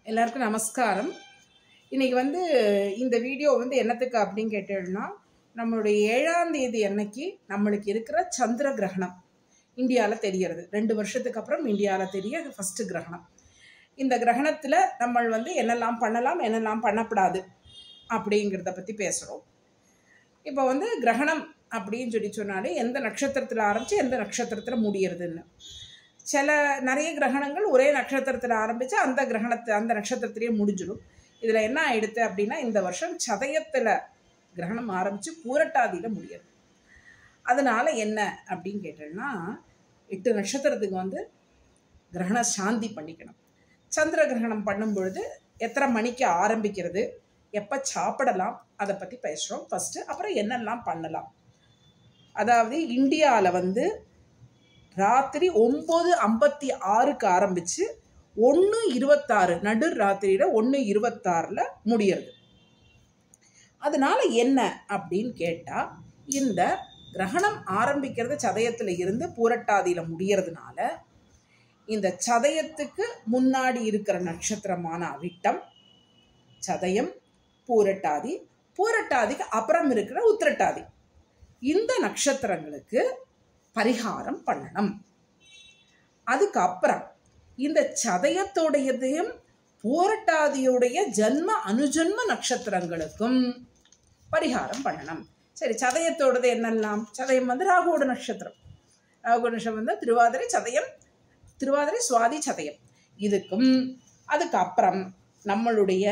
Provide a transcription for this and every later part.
எல்லாருக்கும் நமஸ்காரம். இன்னைக்கு இந்த வீடியோ என்னத்துக்கு அப்படின்னு கேட்டோம்னா, நம்மளுடைய 7ஆம் தேதி அன்னைக்கு நம்மளுக்கு இருக்கிற சந்திர கிரகணம் இந்தியாவில் தெரியறது. 2 வருஷத்துக்கு அப்புறம் இந்தியாவில் தெரிய ஃபர்ஸ்ட் கிரகணம். இந்த கிரகணத்தில் நம்ம என்னெல்லாம் பண்ணலாம், என்னெல்லாம் பண்ணக்கூடாது அப்படிங்கிறத பற்றி பேசுகிறோம். இப்போ கிரகணம் அப்படின்னு சொன்னாலே எந்த நட்சத்திரத்தில் ஆரம்பித்து எந்த நட்சத்திரத்தில் முடியறதுன்னு. நிறைய கிரகணங்கள் ஒரே நட்சத்திரத்தில் ஆரம்பித்து அந்த நட்சத்திரத்திலேயே முடிஞ்சிடும். இதில் என்ன ஆயிடுது அப்படின்னா, இந்த வருஷம் சதயத்தில் கிரகணம் ஆரம்பித்து பூரட்டாதியில் முடியாது. அதனால் என்ன அப்படின்னு கேட்டோம்னா, 8 நட்சத்திரத்துக்கு கிரகண சாந்தி பண்ணிக்கணும். சந்திர கிரகணம் பண்ணும் பொழுது எத்தனை மணிக்கு ஆரம்பிக்கிறது, எப்போ சாப்பிடலாம், அதை பற்றி பேசுகிறோம் ஃபஸ்ட்டு. அப்புறம் என்னெல்லாம் பண்ணலாம். அதாவது இந்தியாவில் ராத்திரி 9:56 ஆரம்பித்து 1:26 நடு ராத்திரியில் 1:26 முடியறது. அதனால என்ன அப்படின்னு கேட்டால், இந்த கிரகணம் ஆரம்பிக்கிறது சதயத்தில் இருந்து பூரட்டாதியில் முடியறதுனால இந்த சதயத்துக்கு முன்னாடி இருக்கிற நட்சத்திரமான அவிட்டம், சதயம், பூரட்டாதி, பூரட்டாதிக்கு அப்புறம் இருக்கிற உத்திரட்டாதி, இந்த நட்சத்திரங்களுக்கு பரிகாரம் பண்ணணும். அதுக்கப்புறம் இந்த சதயத்தோடையதையும் பூரட்டாதியுடைய ஜன்ம அனுஜன்ம நட்சத்திரங்களுக்கும் பரிகாரம் பண்ணணும். சரி, சதயத்தோடது என்னெல்லாம்? சதயம் ராகுவோட நட்சத்திரம். ராகுவோட நட்சத்திரம் திருவாதிரை, சதயம், திருவாதிரை, சுவாதி, சதயம். இதுக்கும் அதுக்கப்புறம் நம்மளுடைய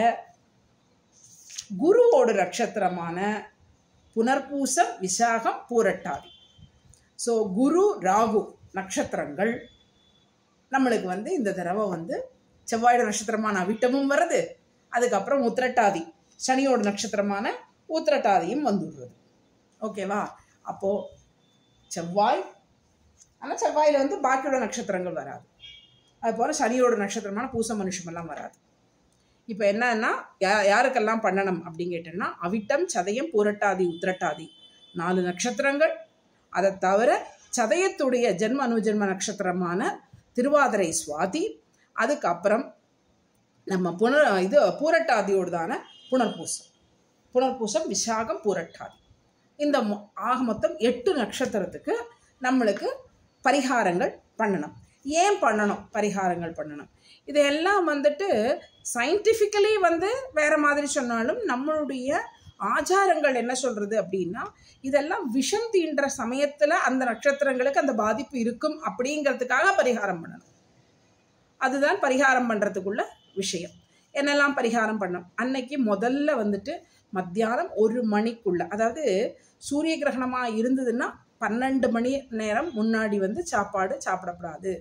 குருவோட நட்சத்திரமான புனர்பூசம், விசாகம், பூரட்டாதி. ஸோ குரு ராகு நட்சத்திரங்கள் நம்மளுக்கு இந்த தடவை செவ்வாயோட நட்சத்திரமான அவிட்டமும் வருது. அதுக்கப்புறம் உத்திரட்டாதி, சனியோட நட்சத்திரமான உத்திரட்டாதியும் வந்துடுறது. ஓகேவா? அப்போது செவ்வாய், ஆனால் செவ்வாயில் பாக்கியோட நட்சத்திரங்கள் வராது. அதுபோல் சனியோட நட்சத்திரமான பூச மனுஷமெல்லாம் வராது. இப்போ என்னன்னா, யாருக்கெல்லாம் பண்ணணும் அப்படின்னு கேட்டோம்னா, அவிட்டம், சதயம், பூரட்டாதி, உத்திரட்டாதி 4 நட்சத்திரங்கள். அதை தவிர சதயத்துடைய ஜென்ம அனுஜென்ம நட்சத்திரமான திருவாதிரை, சுவாதி, அதுக்கப்புறம் நம்ம பூரட்டாதியோடுதான புனர்பூசம், விசாகம், பூரட்டாதி. இந்த ஆக மொத்தம் 8 நட்சத்திரத்துக்கு நம்மளுக்கு பரிகாரங்கள் பண்ணணும். ஏன் பண்ணணும் பரிகாரங்கள் பண்ணணும்? இதெல்லாம் சயின்டிஃபிக்கலி வேற மாதிரி சொன்னாலும் நம்மளுடைய ஆச்சாரங்கள் என்ன சொல்றது அப்படின்னா, இதெல்லாம் விஷம் தீண்டுற சமயத்தில் அந்த நட்சத்திரங்களுக்கு அந்த பாதிப்பு இருக்கும் அப்படிங்கிறதுக்காக பரிகாரம் பண்ணணும். அதுதான் பரிகாரம் பண்ணுறதுக்குள்ள விஷயம். என்னெல்லாம் பரிகாரம் பண்ணணும்? அன்னைக்கு முதல்ல மத்தியானம் 1 மணிக்குள்ள, அதாவது சூரிய கிரகணமாக இருந்ததுன்னா 12 மணி நேரம் முன்னாடி சாப்பாடு சாப்பிடக்கூடாது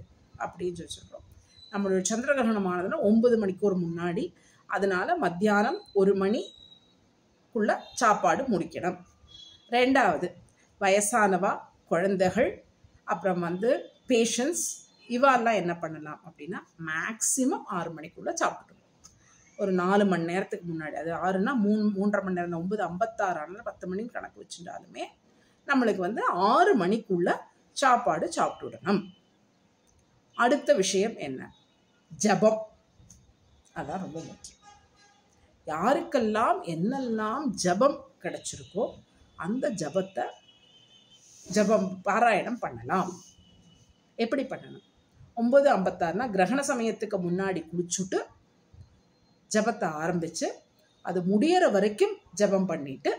அப்படின்னு சொல்கிறோம். நம்மளுடைய சந்திர கிரகணமானதுன்னா 9 மணிக்கு ஒரு முன்னாடி. அதனால மத்தியானம் 1 மணிக்குள்ள சாப்பாடு முடிக்கணும். 2வது, வயசானவா, குழந்தைகள், அப்புறம் பேஷண்ட்ஸ், இவாலாம் என்ன பண்ணலாம் அப்படின்னா, மேக்சிமம் 6 மணிக்குள்ளே சாப்பிடணும். ஒரு 4 மணி நேரத்துக்கு முன்னாடி, அது 6னா 3.5 மணி நேரம், 9:56 ஆனால் 10 மணிக்கு கணக்கு வச்சுட்டாலுமே நம்மளுக்கு 6 மணிக்குள்ள சாப்பாடு சாப்பிட்டு விடணும். அடுத்த விஷயம் என்ன? ஜபம். அதான் ரொம்ப முக்கியம். யாருக்கெல்லாம் என்னெல்லாம் ஜபம் கிடைச்சிருக்கோ அந்த ஜபம் பாராயணம் பண்ணலாம். எப்படி பண்ணணும்? 9:56 கிரகண சமயத்துக்கு முன்னாடி குளிச்சுட்டு ஜபத்தை ஆரம்பித்து அது முடிகிற வரைக்கும் ஜபம் பண்ணிட்டு,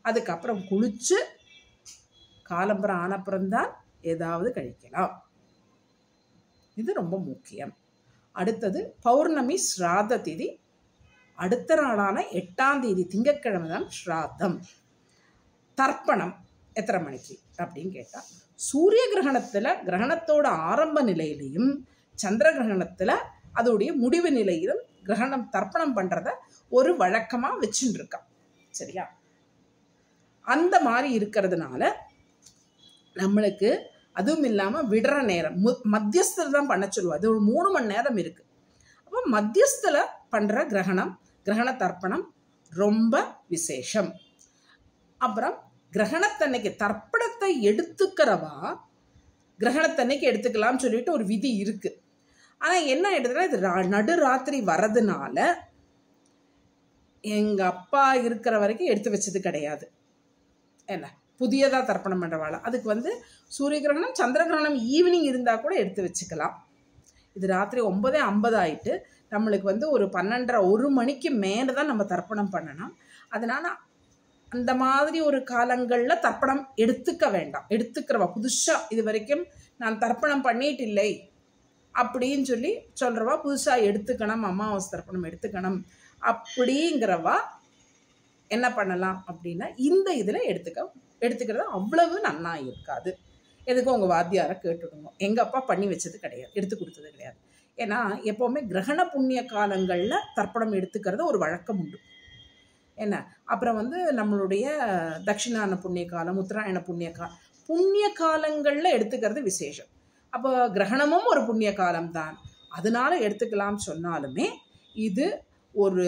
அதுக்கப்புறம் குளிச்சு காலம்பரம் ஆனப்புறம்தான் ஏதாவது கழிக்கலாம். இது ரொம்ப முக்கியம். அடுத்தது பௌர்ணமி ஸ்ராத்த திதி. அடுத்த நாளான 8ஆம் தேதி திங்கட்கிழமை தான் ஸ்ராத்தம். தர்ப்பணம் எத்தனை மணிக்கு அப்படின்னு கேட்டால், சூரிய கிரகணத்தில் கிரகணத்தோட ஆரம்ப நிலையிலையும் சந்திர கிரகணத்தில் அதோடைய முடிவு நிலையிலும் கிரகணம் தர்ப்பணம் பண்ணுறத ஒரு வழக்கமாக வச்சுட்டு இருக்கான். சரியா? அந்த மாதிரி இருக்கிறதுனால நம்மளுக்கு அதுவும் இல்லாமல் விடுற நேரம் மத்தியஸ்தில் தான் பண்ண சொல்லுவோம். அது ஒரு 3 மணி நேரம் இருக்குது. அப்போ மத்தியஸ்தில் பண்ணுற கிரகண தர்ப்பணம் ரொம்ப விசேஷம். அப்புறம் கிரகணத்தன்னைக்கு தர்ப்பணத்தை எடுத்துக்கிறவா கிரகணத்தன்னைக்கு எடுத்துக்கலாம்னு சொல்லிட்டு ஒரு விதி இருக்குது. ஆனால் என்ன ஆயிடுதுன்னா இது நடுராத்திரி வர்றதுனால எங்கள் அப்பா இருக்கிற வரைக்கும் எடுத்து வச்சது கிடையாது. என்ன புதியதாக தர்ப்பணம் பண்ணுறவாள் அதுக்கு வந்து சூரிய கிரகணம் சந்திர கிரகணம் ஈவினிங் இருந்தால் கூட எடுத்து வச்சுக்கலாம். இது ராத்திரி 9:50 ஆகிட்டு நம்மளுக்கு வந்து ஒரு 12:30 1 மணிக்கு மேலே தான் நம்ம தர்ப்பணம் பண்ணணும். அதனால் அந்த மாதிரி ஒரு காலங்களில் தர்ப்பணம் எடுத்துக்க வேண்டாம். எடுத்துக்கிறவா புதுசாக இது வரைக்கும் நான் தர்ப்பணம் பண்ணிட்டு இல்லை அப்படின்னு சொல்கிறவா புதுசாக எடுத்துக்கணும், அமாவாசை தர்ப்பணம் எடுத்துக்கணும் அப்படிங்கிறவா என்ன பண்ணலாம் அப்படின்னா இந்த இதில் எடுத்துக்கிறது அவ்வளவு நன்னா இருக்காது. எதுக்கும் உங்கள் வாத்தியாரை கேட்டுடுங்க. எங்கள் அப்பா பண்ணி வச்சது கிடையாது, எடுத்து கொடுத்தது கிடையாது. ஏன்னா எப்போவுமே கிரகண புண்ணிய காலங்களில் தர்ப்பணம் எடுத்துக்கிறது ஒரு வழக்கம் உண்டு. என்ன அப்புறம் வந்து நம்மளுடைய தட்சிணாயன புண்ணிய காலம், உத்தராயண புண்ணிய காலங்களில் எடுத்துக்கிறது விசேஷம். அப்போ கிரகணமும் ஒரு புண்ணிய காலம்தான், அதனால எடுத்துக்கலாம் சொன்னாலுமே இது ஒரு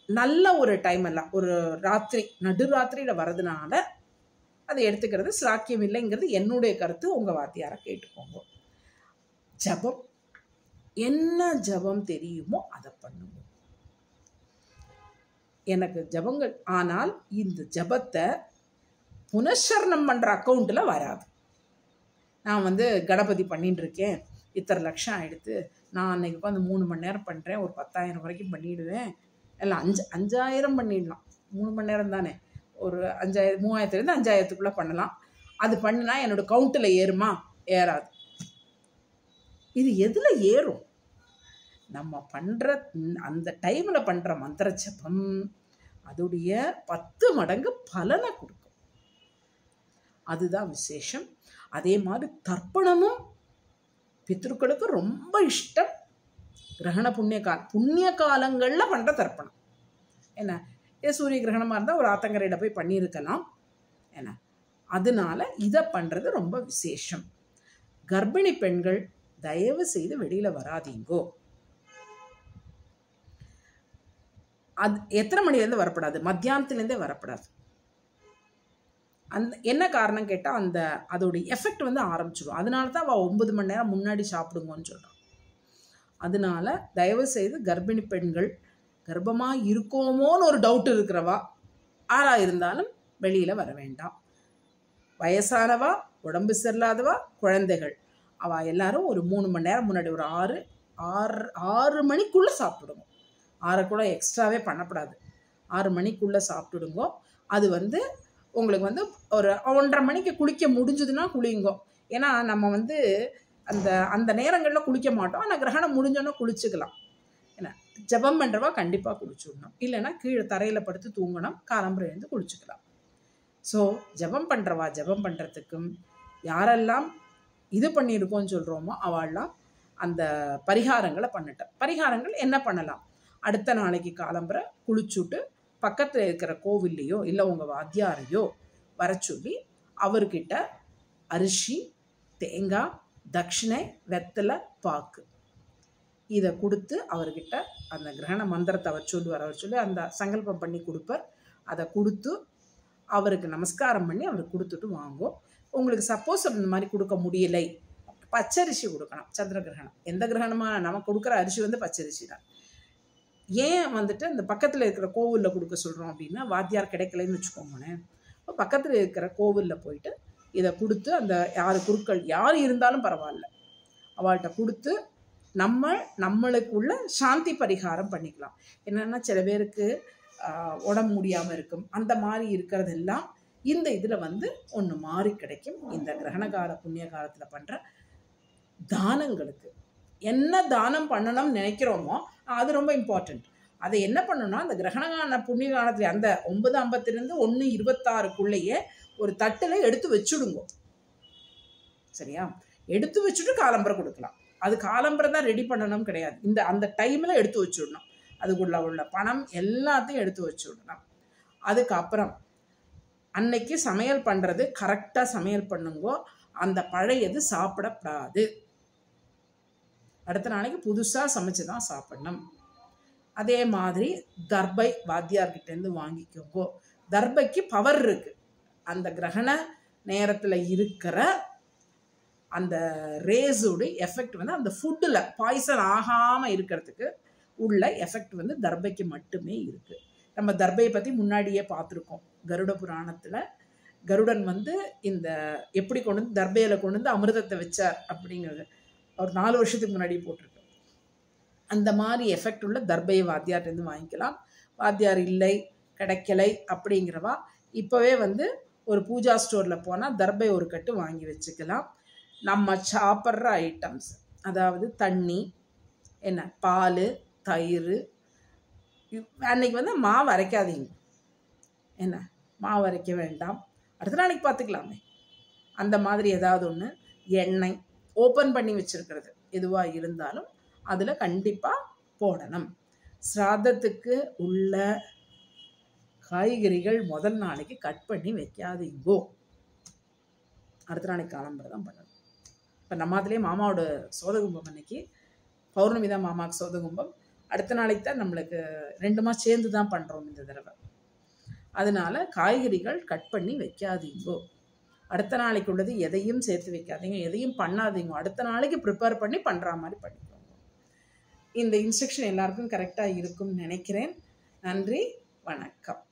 நல்ல ஒரு டைம் எல்லாம் ஒரு நடுராத்திரியில் வர்றதுனால அதை எடுத்துக்கிறது சாக்கியம் இல்லைங்கிறது என்னுடைய கருத்து. உங்கள் வாத்தியாரை கேட்டுக்கோங்க. ஜபம் என்ன ஜபம் தெரியுமோ அதை பண்ணுவோம். எனக்கு ஜபங்கள், ஆனால் இந்த ஜபத்தை புனஸ்சரணம் பண்ணுற அக்கௌண்ட்டில் வராது. நான் வந்து கணபதி பண்ணிட்டு இருக்கேன், இத்தனை லட்சம் ஆகிடுத்து, நான் அன்றைக்கி உட்காந்து 3 மணி நேரம் பண்ணுறேன், ஒரு 10,000 வரைக்கும் பண்ணிவிடுவேன், இல்லை 5,000 பண்ணிடலாம், 3 மணி நேரம் தானே, ஒரு 5,000 3,000 5,000க்குள்ளே பண்ணலாம். அது பண்ணினா என்னோடய கவுண்ட்டில் ஏறுமா? ஏறாது. இது எதில் ஏறும்? நம்ம பண்ணுற அந்த டைமில் பண்ணுற மந்திர ஜபம் அதோடைய 10 மடங்கு பலனை கொடுக்கும். அதுதான் விசேஷம். அதே மாதிரி தர்ப்பணமும் பித்ருக்களுக்கு ரொம்ப இஷ்டம். கிரகண புண்ணிய காலங்களில் பண்ணுற தர்ப்பணம் என்ன, சூரிய கிரகணமாக இருந்தால் ஒரு ஆத்தங்கரையில் போய் பண்ணியிருக்கலாம் என்ன, அதனால இதை பண்ணுறது ரொம்ப விசேஷம். கர்ப்பிணி பெண்கள் தயவு செய்து வெளியில் வராதீங்கோ. அது எத்தனை மணிலேருந்து வரப்படாது? மத்தியானத்துலேருந்தே வரப்படாது. என்ன காரணம் கேட்டால் அதோடைய எஃபெக்ட் வந்து ஆரம்பிச்சிடும். அதனால தான் அவள் 9 மணி நேரம் முன்னாடி சாப்பிடுங்கன்னு சொல்கிறான். அதனால தயவு செய்து கர்ப்பிணி பெண்கள், கர்ப்பமாக இருக்கோமோன்னு ஒரு டவுட் இருக்கிறவா ஆறாக இருந்தாலும் வெளியில் வர வேண்டாம். வயசானவா, உடம்பு சரியில்லாதவா, குழந்தைகள், அவள் எல்லாரும் ஒரு 3 மணி நேரம் முன்னாடி ஒரு 6 மணிக்குள்ளே சாப்பிடுங்க. 6 கூட எக்ஸ்ட்ராவே பண்ணப்படாது. 6 மணிக்குள்ளே சாப்பிட்டுடுங்க. அது வந்து உங்களுக்கு வந்து ஒரு 1:30 மணிக்கு குளிக்க முடிஞ்சதுன்னா குளிங்கோ. ஏன்னா நம்ம வந்து அந்த நேரங்களில் குளிக்க மாட்டோம். ஆனால் கிரகணம் முடிஞ்சோன்னா குளிச்சுக்கலாம். ஏன்னா ஜபம் பண்ணுறவா கண்டிப்பாக குளிச்சுடணும், இல்லைன்னா கீழே தரையில் படுத்து தூங்கணும், காலம்புரை எழுந்து குளிச்சுக்கலாம். ஸோ ஜபம் பண்ணுறவா ஜபம் பண்ணுறதுக்கும் யாரெல்லாம் இது பண்ணியிருக்கோன்னு சொல்கிறோமோ அவள்லாம் அந்த பரிகாரங்களை பண்ணட்டும். பரிகாரங்கள் என்ன பண்ணலாம்? அடுத்த நாளைக்கு காலம்புரை குளிச்சுட்டு பக்கத்தில் இருக்கிற கோவில்லையோ இல்லை உங்கள் வாத்தியாரையோ வர சொல்லி அவர்கிட்ட அரிசி, தேங்காய், தட்சிணை, வெத்தலை, பாக்கு இதை கொடுத்து அவர்கிட்ட அந்த கிரகண மந்திரத்தை அவர் சொல்லி அந்த சங்கல்பம் பண்ணி கொடுப்பார். அதை கொடுத்து அவருக்கு நமஸ்காரம் பண்ணி அவருக்கு கொடுத்துட்டு வாங்கும். உங்களுக்கு சப்போஸ் அந்த மாதிரி கொடுக்க முடியலை, பச்சரிசி கொடுக்கணும். சந்திர கிரகணம் எந்த கிரகணமாக நம்ம கொடுக்குற அரிசி வந்து பச்சரிசி தான். ஏன் வந்துட்டு அந்த பக்கத்தில் இருக்கிற கோவிலில் கொடுக்க சொல்கிறோம் அப்படின்னா, வாத்தியார் கிடைக்கலன்னு வச்சுக்கோங்களேன், இப்போ பக்கத்தில் இருக்கிற கோவிலில் போயிட்டு இதை கொடுத்து அந்த 6 குருக்கள் யார் இருந்தாலும் பரவாயில்ல அவள்கிட்ட கொடுத்து நம்மளுக்குள்ள சாந்தி பரிகாரம் பண்ணிக்கலாம். என்னென்னா சில பேருக்கு உடம்பு முடியாமல் இருக்கும், அந்த மாதிரி இருக்கிறதெல்லாம் இந்த இதில் வந்து ஒன்று மாறி கிடைக்கும். இந்த கிரகணகால புண்ணிய காலத்தில் பண்ணுற தானங்களுக்கு என்ன தானம் பண்ணணும்னு நினைக்கிறோமோ அது ரொம்ப இம்பார்ட்டண்ட். அதை என்ன பண்ணணும்னா அந்த கிரகணகால புண்ணிய காலத்தில் அந்த 9:50 1:26 ஒரு தட்டில் எடுத்து வச்சுடுங்க. சரியா? எடுத்து வச்சுட்டு காலம்பரை கொடுக்கலாம். அது காலம்பரை தான் ரெடி பண்ணணும் கிடையாது, அந்த டைமில் எடுத்து வச்சுடணும். அதுக்குள்ள உள்ள பணம் எல்லாத்தையும் எடுத்து வச்சுடணும். அதுக்கப்புறம் அன்னைக்கு சமையல் பண்ணுறது கரெக்டாக சமையல் பண்ணுங்கோ. அந்த பழையது சாப்பிடப்படாது. அடுத்த நாளைக்கு புதுசாக சமைச்சு தான் சாப்பிடணும். அதே மாதிரி தர்பை வாத்தியார்கிட்டேருந்து வாங்கிக்கோங்கோ. தர்பைக்கு பவர் இருக்குது. அந்த கிரகண நேரத்தில் இருக்கிற அந்த ரேஸோட எஃபெக்ட் வந்து அந்த ஃபுட்டில் பாய்சன் ஆகாமல் இருக்கிறதுக்கு உள்ள எஃபெக்ட் வந்து தர்பைக்கு மட்டுமே இருக்குது. நம்ம தர்பையை பற்றி முன்னாடியே பார்த்துருக்கோம். கருட புராணத்தில் கருடன் வந்து இந்த எப்படி கொண்டு வந்து தர்பையில் கொண்டு வந்து அமிர்தத்தை வச்சார் அப்படிங்கிறது ஒரு 4 வருஷத்துக்கு முன்னாடி போட்டிருக்கு. அந்த மாதிரி எஃபெக்ட் உள்ள தர்பையை வாத்தியார்லேருந்து வாங்கிக்கலாம். வாத்தியார் இல்லை கிடைக்கலை அப்படிங்கிறவா இப்போவே வந்து ஒரு பூஜா ஸ்டோரில் போனால் தர்பை ஒரு கட்டு வாங்கி வச்சுக்கலாம். நம்ம சாப்பிட்ற ஐட்டம்ஸ், அதாவது தண்ணி, என்ன பால், தயிர், அன்னைக்கு வந்து மாவு அரைக்காதீங்க. என்ன மாவு அரைக்க வேண்டாம், அடுத்த நாளைக்கு பார்த்துக்கலாமே. அந்த மாதிரி ஏதாவது ஒன்று, எண்ணெய் ஓப்பன் பண்ணி வச்சுருக்கிறது எதுவாக இருந்தாலும் அதில் கண்டிப்பாக போடணும். ஸ்ராத்தத்துக்கு உள்ள காய்கறிகள் முதல் நாளைக்கு கட் பண்ணி வைக்காதீங்கோ, அடுத்த நாளைக்கு காலம்பரை தான் பண்ணணும். இப்போ நம்ம அதுலேயே மாமாவோட சோதகும்பம் அன்னைக்கு பௌர்ணமி தான் மாமாவுக்கு சோதகும்பம், அடுத்த நாளைக்கு தான் நம்மளுக்கு 2 மாதம் சேர்ந்து தான் பண்ணுறோம் இந்த தடவை. அதனால காய்கறிகள் கட் பண்ணி வைக்காதீங்கோ, அடுத்த நாளைக்கு உள்ளது எதையும் சேர்த்து வைக்காதீங்க, எதையும் பண்ணாதீங்க, அடுத்த நாளைக்கு ப்ரிப்பேர் பண்ணி பண்ணுற மாதிரி பண்ணிக்கோங்க. இந்த இன்ஸ்ட்ரக்ஷன் எல்லாருக்கும் கரெக்டாக இருக்கும்னு நினைக்கிறேன். நன்றி, வணக்கம்.